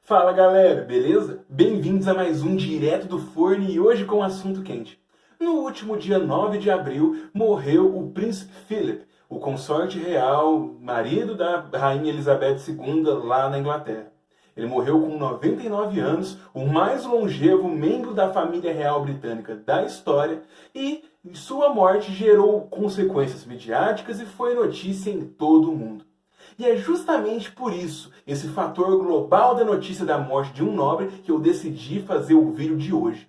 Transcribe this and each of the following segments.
Fala galera, beleza? Bem-vindos a mais um Direto do Forno e hoje com um assunto quente. No último dia 9 de abril morreu o príncipe Philip, o consorte real, marido da rainha Elizabeth II lá na Inglaterra. Ele morreu com 99 anos, o mais longevo membro da família real britânica da história, e sua morte gerou consequências midiáticas e foi notícia em todo o mundo. E é justamente por isso, esse fator global da notícia da morte de um nobre, que eu decidi fazer o vídeo de hoje.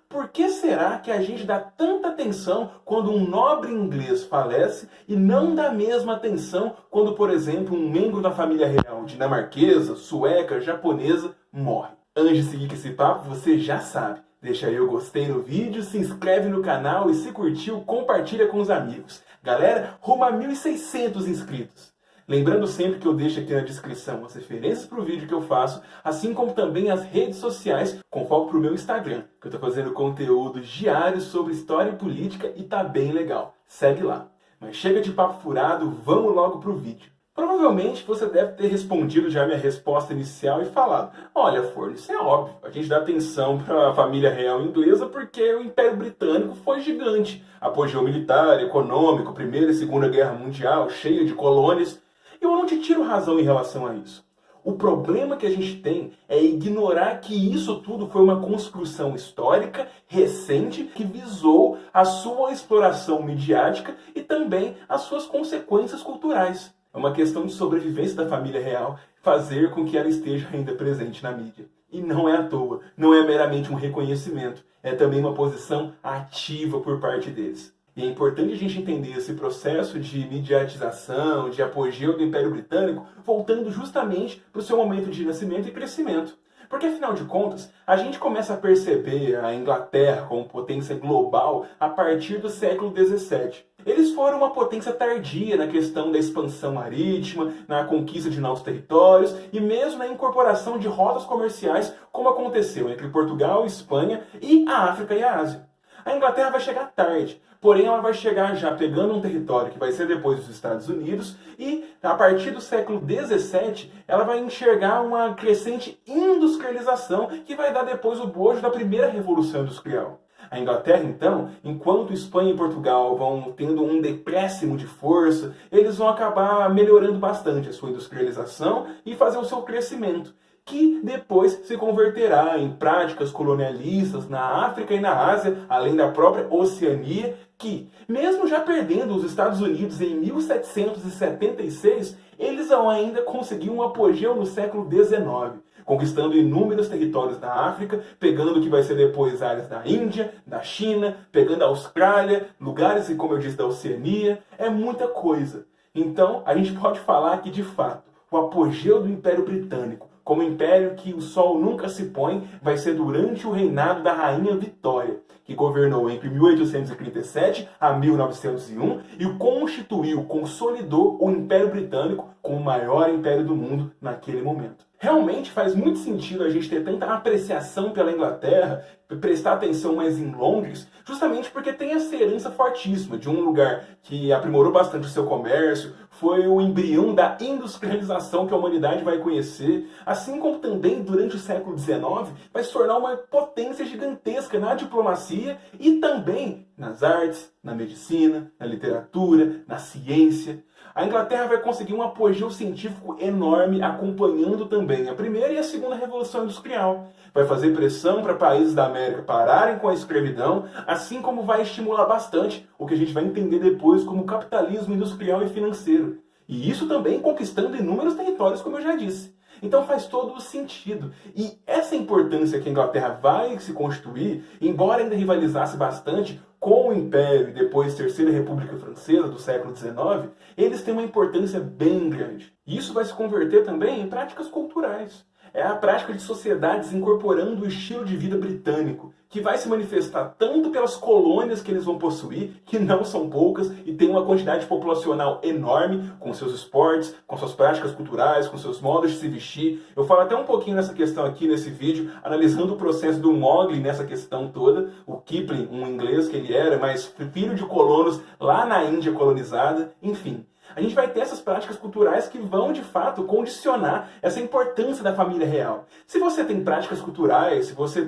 Por que será que a gente dá tanta atenção quando um nobre inglês falece e não dá a mesma atenção quando, por exemplo, um membro da família real dinamarquesa, sueca, japonesa morre? Antes de seguir com esse papo, você já sabe. Deixa aí o gostei no vídeo, se inscreve no canal e se curtiu, compartilha com os amigos. Galera, rumo a 1.600 inscritos. Lembrando sempre que eu deixo aqui na descrição as referências para o vídeo que eu faço, assim como também as redes sociais, com foco para o meu Instagram, que eu estou fazendo conteúdo diário sobre história e política e tá bem legal. Segue lá. Mas chega de papo furado, vamos logo para o vídeo. Provavelmente você deve ter respondido já a minha resposta inicial e falado: olha, Forno, isso é óbvio, a gente dá atenção para a família real inglesa porque o Império Britânico foi gigante. Apogeu militar, econômico, Primeira e Segunda Guerra Mundial, cheio de colônias. Eu não te tiro razão em relação a isso. O problema que a gente tem é ignorar que isso tudo foi uma construção histórica recente que visou a sua exploração midiática e também as suas consequências culturais. É uma questão de sobrevivência da família real fazer com que ela esteja ainda presente na mídia. E não é à toa, não é meramente um reconhecimento, é também uma posição ativa por parte deles. E é importante a gente entender esse processo de mediatização, de apogeu do Império Britânico, voltando justamente para o seu momento de nascimento e crescimento. Porque, afinal de contas, a gente começa a perceber a Inglaterra como potência global a partir do século XVII. Eles foram uma potência tardia na questão da expansão marítima, na conquista de novos territórios e mesmo na incorporação de rotas comerciais, como aconteceu entre Portugal, Espanha e a África e a Ásia. A Inglaterra vai chegar tarde, porém ela vai chegar já pegando um território que vai ser depois dos Estados Unidos e, a partir do século XVII, ela vai enxergar uma crescente industrialização que vai dar depois o bojo da primeira Revolução Industrial. A Inglaterra, então, enquanto Espanha e Portugal vão tendo um decréscimo de força, eles vão acabar melhorando bastante a sua industrialização e fazer o seu crescimento, que depois se converterá em práticas colonialistas na África e na Ásia, além da própria Oceania, que, mesmo já perdendo os Estados Unidos em 1776, eles vão ainda conseguir um apogeu no século XIX, conquistando inúmeros territórios da África, pegando o que vai ser depois áreas da Índia, da China, pegando a Austrália, lugares, como eu disse, da Oceania, é muita coisa. Então, a gente pode falar que, de fato, o apogeu do Império Britânico, como império que o sol nunca se põe, vai ser durante o reinado da Rainha Vitória, que governou entre 1837 a 1901 e constituiu, consolidou o Império Britânico como o maior império do mundo naquele momento. Realmente faz muito sentido a gente ter tanta apreciação pela Inglaterra, prestar atenção mais em Londres, justamente porque tem essa herança fortíssima de um lugar que aprimorou bastante o seu comércio, foi o embrião da industrialização que a humanidade vai conhecer, assim como também durante o século XIX vai se tornar uma potência gigantesca na diplomacia e também nas artes, na medicina, na literatura, na ciência. A Inglaterra vai conseguir um apogeu científico enorme, acompanhando também a primeira e a segunda Revolução Industrial. Vai fazer pressão para países da América pararem com a escravidão, assim como vai estimular bastante o que a gente vai entender depois como capitalismo industrial e financeiro. E isso também conquistando inúmeros territórios, como eu já disse. Então faz todo o sentido. E essa importância que a Inglaterra vai se constituir, embora ainda rivalizasse bastante com o Império e depois Terceira República Francesa do século XIX, eles têm uma importância bem grande. E isso vai se converter também em práticas culturais. É a prática de sociedades incorporando o estilo de vida britânico, que vai se manifestar tanto pelas colônias que eles vão possuir, que não são poucas, e tem uma quantidade populacional enorme, com seus esportes, com suas práticas culturais, com seus modos de se vestir. Eu falo até um pouquinho nessa questão aqui nesse vídeo, analisando o processo do Mowgli nessa questão toda, o Kipling, um inglês que ele era, mas filho de colonos lá na Índia colonizada, enfim. A gente vai ter essas práticas culturais que vão, de fato, condicionar essa importância da família real. Se você tem práticas culturais, se você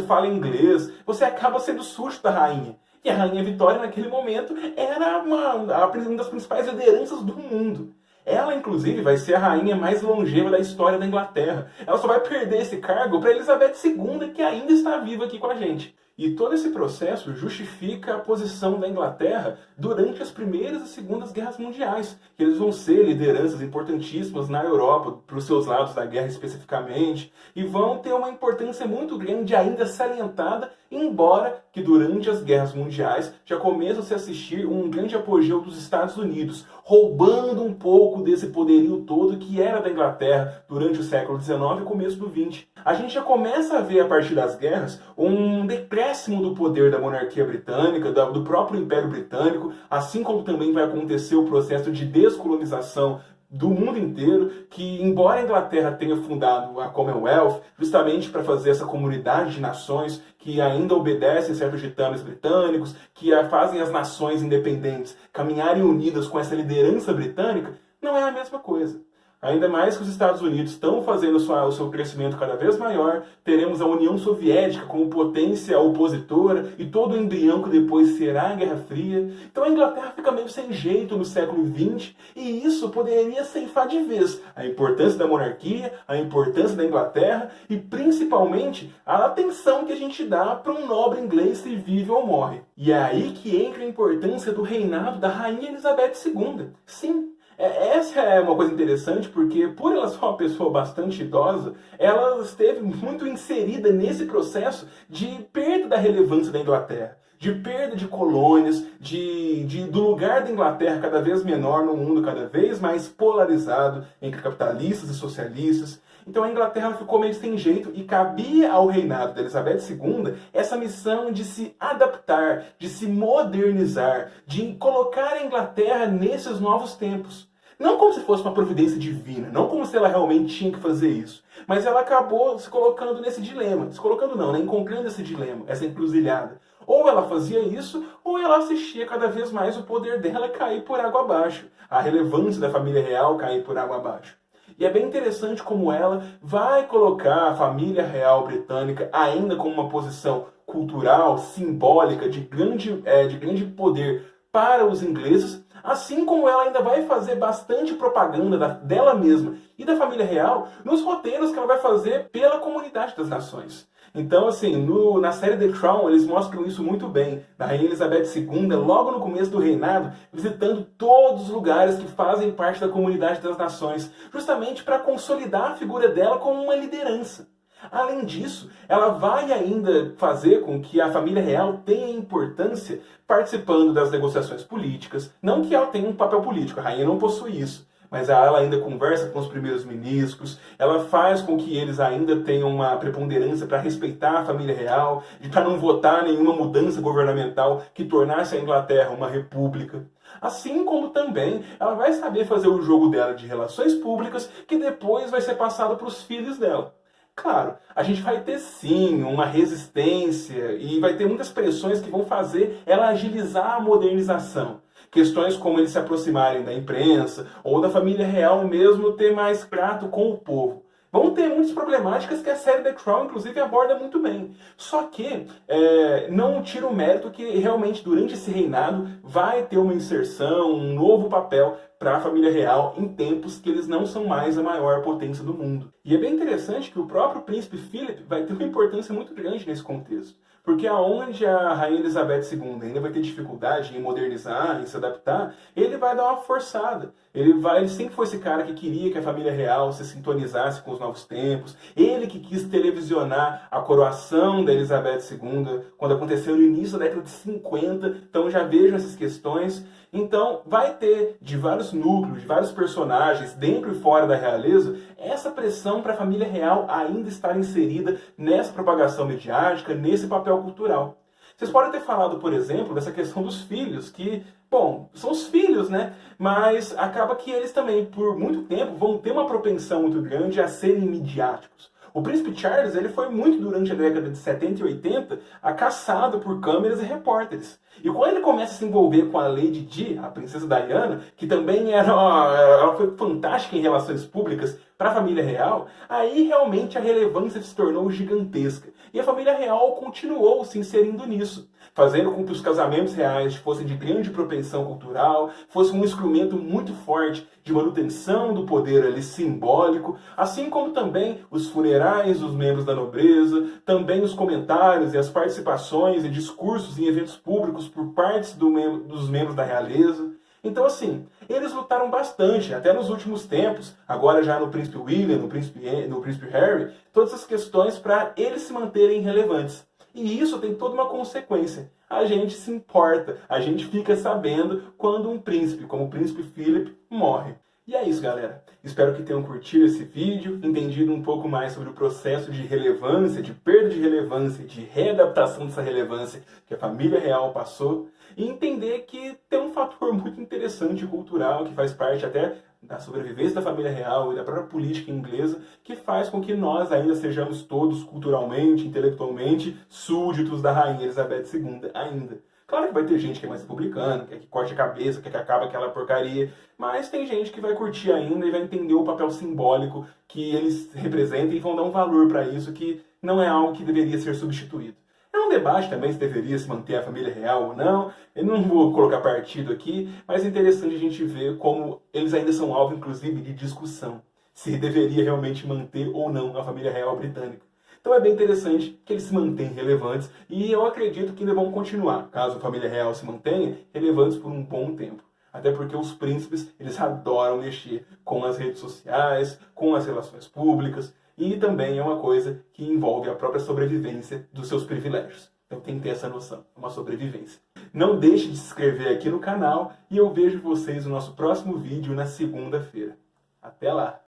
fala inglês, você acaba sendo súdito da rainha. E a Rainha Vitória, naquele momento, era uma das principais lideranças do mundo. Ela, inclusive, vai ser a rainha mais longeva da história da Inglaterra. Ela só vai perder esse cargo para Elizabeth II, que ainda está viva aqui com a gente. E todo esse processo justifica a posição da Inglaterra durante as Primeiras e Segundas Guerras Mundiais, que eles vão ser lideranças importantíssimas na Europa, para os seus lados da guerra especificamente, e vão ter uma importância muito grande ainda salientada, embora que durante as guerras mundiais já começa a se assistir um grande apogeu dos Estados Unidos, roubando um pouco desse poderio todo que era da Inglaterra durante o século XIX e o começo do XX. A gente já começa a ver, a partir das guerras, um decréscimo do poder da monarquia britânica, do próprio Império Britânico, assim como também vai acontecer o processo de descolonização do mundo inteiro, que embora a Inglaterra tenha fundado a Commonwealth justamente para fazer essa comunidade de nações que ainda obedecem certos ditames britânicos, que fazem as nações independentes caminharem unidas com essa liderança britânica, não é a mesma coisa. Ainda mais que os Estados Unidos estão fazendo o seu crescimento cada vez maior, teremos a União Soviética como potência opositora e todo o embrião que depois será a Guerra Fria. Então a Inglaterra fica meio sem jeito no século XX e isso poderia ceifar de vez a importância da monarquia, a importância da Inglaterra e principalmente a atenção que a gente dá para um nobre inglês se vive ou morre. E é aí que entra a importância do reinado da Rainha Elizabeth II. Sim, essa é uma coisa interessante porque, por ela ser uma pessoa bastante idosa, ela esteve muito inserida nesse processo de perda da relevância da Inglaterra, de perda de colônias, do lugar da Inglaterra cada vez menor no mundo, cada vez mais polarizado entre capitalistas e socialistas. Então a Inglaterra ficou meio sem jeito e cabia ao reinado da Elizabeth II essa missão de se adaptar, de se modernizar, de colocar a Inglaterra nesses novos tempos. Não como se fosse uma providência divina, não como se ela realmente tinha que fazer isso. Mas ela acabou se colocando nesse dilema. Se colocando não, né? Encontrando esse dilema, essa encruzilhada. Ou ela fazia isso, ou ela assistia cada vez mais o poder dela cair por água abaixo. A relevância da família real cair por água abaixo. E é bem interessante como ela vai colocar a família real britânica ainda com uma posição cultural, simbólica, de grande poder para os ingleses, assim como ela ainda vai fazer bastante propaganda dela mesma e da família real nos roteiros que ela vai fazer pela comunidade das nações. Então, assim, na série The Crown, eles mostram isso muito bem. Da Rainha Elizabeth II, logo no começo do reinado, visitando todos os lugares que fazem parte da comunidade das nações, justamente para consolidar a figura dela como uma liderança. Além disso, ela vai ainda fazer com que a família real tenha importância participando das negociações políticas. Não que ela tenha um papel político, a rainha não possui isso. Mas ela ainda conversa com os primeiros ministros, ela faz com que eles ainda tenham uma preponderância para respeitar a família real, para não votar nenhuma mudança governamental que tornasse a Inglaterra uma república. Assim como também ela vai saber fazer o jogo dela de relações públicas, que depois vai ser passado para os filhos dela. Claro, a gente vai ter sim uma resistência e vai ter muitas pressões que vão fazer ela agilizar a modernização. Questões como eles se aproximarem da imprensa ou da família real mesmo ter mais trato com o povo. Vão ter muitas problemáticas que a série The Crown, inclusive, aborda muito bem. Só que não tira o mérito que realmente durante esse reinado vai ter uma inserção, um novo papel para a família real em tempos que eles não são mais a maior potência do mundo. E é bem interessante que o próprio príncipe Philip vai ter uma importância muito grande nesse contexto. Porque aonde a Rainha Elizabeth II ainda vai ter dificuldade em modernizar, em se adaptar, ele vai dar uma forçada. Ele sempre foi esse cara que queria que a família real se sintonizasse com os novos tempos. Ele que quis televisionar a coroação da Elizabeth II, quando aconteceu no início da década de 50. Então já vejam essas questões. Então vai ter de vários núcleos, de vários personagens, dentro e fora da realeza, essa pressão para a família real ainda estar inserida nessa propagação midiática, nesse papel cultural. Vocês podem ter falado, por exemplo, dessa questão dos filhos, que, bom, são os filhos, né? Mas acaba que eles também, por muito tempo, vão ter uma propensão muito grande a serem midiáticos. O príncipe Charles ele foi muito durante a década de 70 e 80 caçado por câmeras e repórteres. E quando ele começa a se envolver com a Lady Di, a princesa Diana, que também ela foi fantástica em relações públicas para a família real, aí realmente a relevância se tornou gigantesca. E a família real continuou se inserindo nisso, fazendo com que os casamentos reais fossem de grande propensão cultural, fosse um instrumento muito forte de manutenção do poder ali simbólico, assim como também os funerais dos membros da nobreza, também os comentários e as participações e discursos em eventos públicos por partes dos membros da realeza. Então, assim, eles lutaram bastante, até nos últimos tempos, agora já no Príncipe William, no Príncipe Harry, todas as questões para eles se manterem relevantes. E isso tem toda uma consequência. A gente se importa, a gente fica sabendo quando um príncipe, como o Príncipe Philip, morre. E é isso, galera. Espero que tenham curtido esse vídeo, entendido um pouco mais sobre o processo de relevância, de perda de relevância, de readaptação dessa relevância que a família real passou, e entender que tem um fator muito interessante cultural, que faz parte até da sobrevivência da família real e da própria política inglesa, que faz com que nós ainda sejamos todos culturalmente, intelectualmente, súditos da Rainha Elizabeth II ainda. Claro que vai ter gente que é mais republicana, quer que corte a cabeça, quer que acabe aquela porcaria, mas tem gente que vai curtir ainda e vai entender o papel simbólico que eles representam e vão dar um valor para isso, que não é algo que deveria ser substituído. É um debate também se deveria se manter a família real ou não. Eu não vou colocar partido aqui, mas é interessante a gente ver como eles ainda são alvo, inclusive, de discussão. Se deveria realmente manter ou não a família real britânica. Então é bem interessante que eles se mantenham relevantes e eu acredito que ainda vão continuar, caso a família real se mantenha, relevantes por um bom tempo. Até porque os príncipes, eles adoram mexer com as redes sociais, com as relações públicas, e também é uma coisa que envolve a própria sobrevivência dos seus privilégios. Então tem que ter essa noção, uma sobrevivência. Não deixe de se inscrever aqui no canal e eu vejo vocês no nosso próximo vídeo na segunda-feira. Até lá!